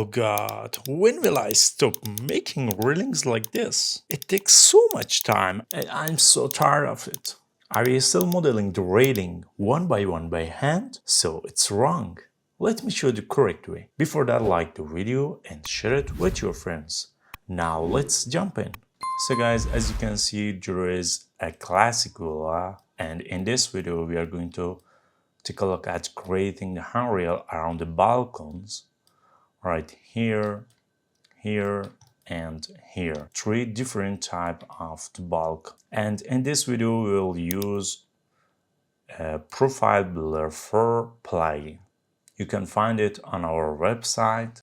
Oh god, when will I stop making railings like this? It takes so much time and I'm so tired of it. Are you still modeling the railing one by hand? So it's wrong. Let me show the correct way. Before that, like the video and share it with your friends. Now let's jump in. So guys, as you can see, there is a classic villa, and in this video we are going to take a look at creating the handrail around the balcons right here, here, and here. Three different type of the bulk. And in this video we will use a profile builder for plugin. You can find it on our website.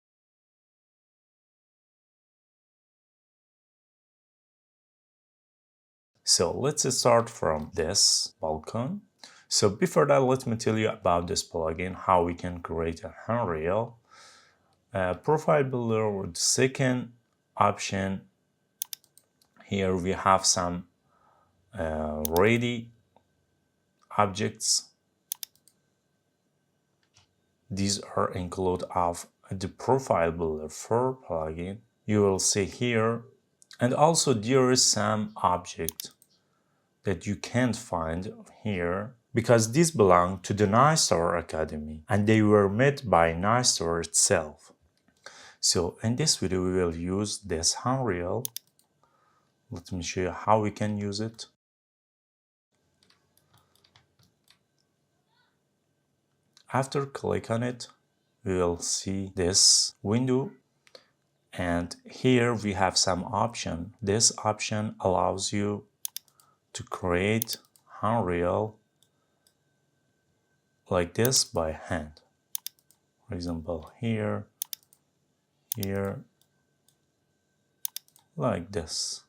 So let's start from this balcon. So before that, let me tell you about this plugin, how we can create a handrail. Profile builder with the second option. Here we have some ready objects. These are included of the profile builder for plugin. You will see here, and also there is some object that you can't find here because these belong to the nicetowers Academy and they were made by nicetowers itself. So in this video we will use this handrail. Let me show you how we can use it. After click on it, we will see this window, and here we have some option. This option allows you to create handrail like this by hand. For example, here, here, like this.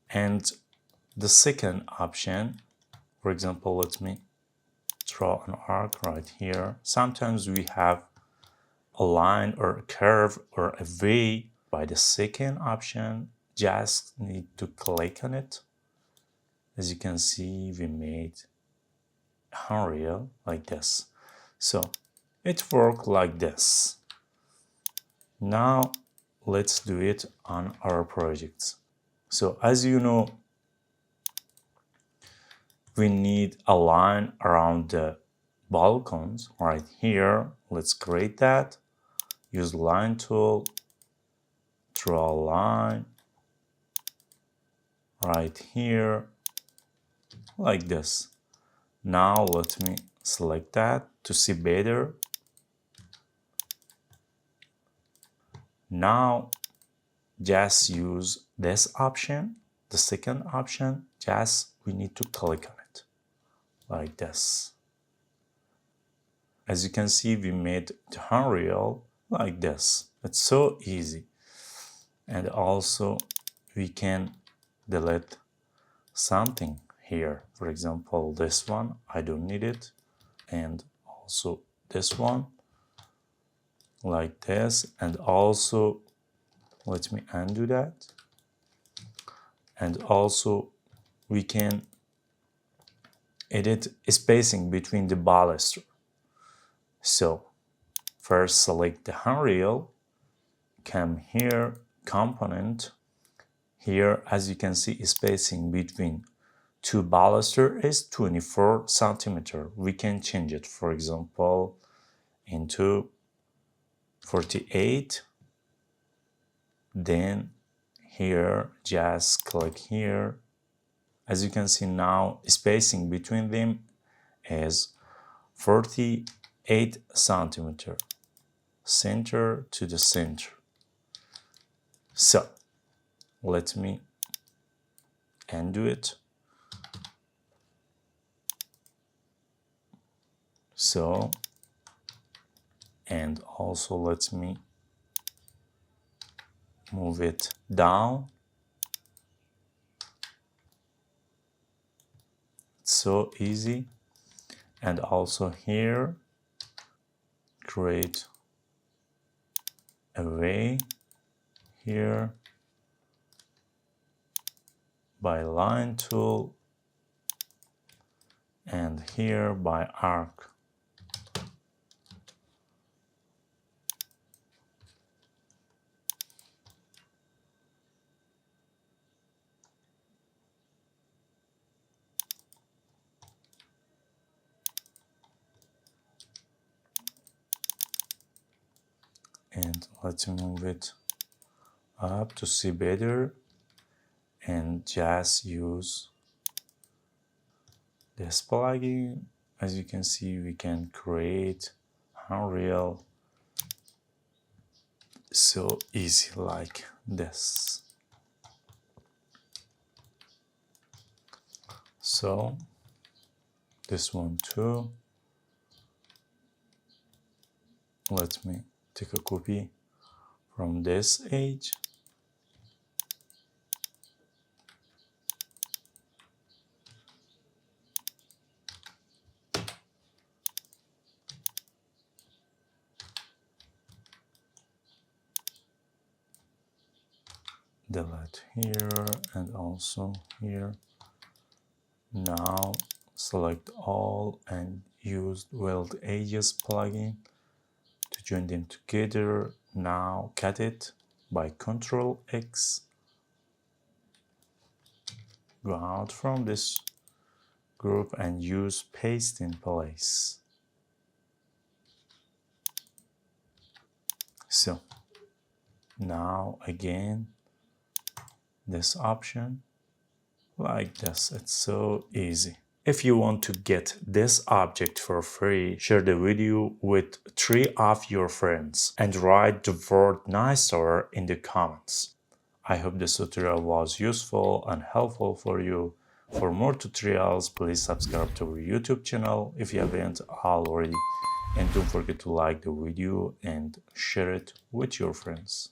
And the second option, for example, let me draw an arc right here. Sometimes we have a line or a curve or a V. By the second option, just need to click on it. As you can see, we made a handrail like this. So it works like this. Now let's do it on our projects. So as you know, we need a line around the balcons right here. Let's create that. Use line tool, draw a line right here like this. Now let me select that to see better. Now just use this option, the second option, just we need to click on it like this. As you can see, we made the handrail like this. It's so easy. And also we can delete something here. For example, this one, I don't need it. And also this one, like this. And also, let me undo that. And also we can edit spacing between the baluster. So first select the handrail, come here, component. Here, as you can see, spacing between two baluster is 24 centimeter. We can change it, for example, into 48. Then here, just click here. As you can see now, spacing between them is 48 centimeter, center to the center. So let me undo it. So, and also let me move it down. It's so easy. And also here, create a way here by line tool and here by arc. and let's move it up to see better, and just use this plugin. As you can see, we can create Handrail so easy like this. So this one too. Let me take a copy from this edge. Delete here and also here. Now select all and use Weld Edges plugin to join them together. Now cut it by Ctrl X. Go out from this group and use paste in place. So now again this option like this. It's so easy. If you want to get this object for free, share the video with 3 of your friends and write the word nicetower in the comments. I hope this tutorial was useful and helpful for you. For more tutorials, please subscribe to our YouTube channel if you haven't already. And don't forget to like the video and share it with your friends.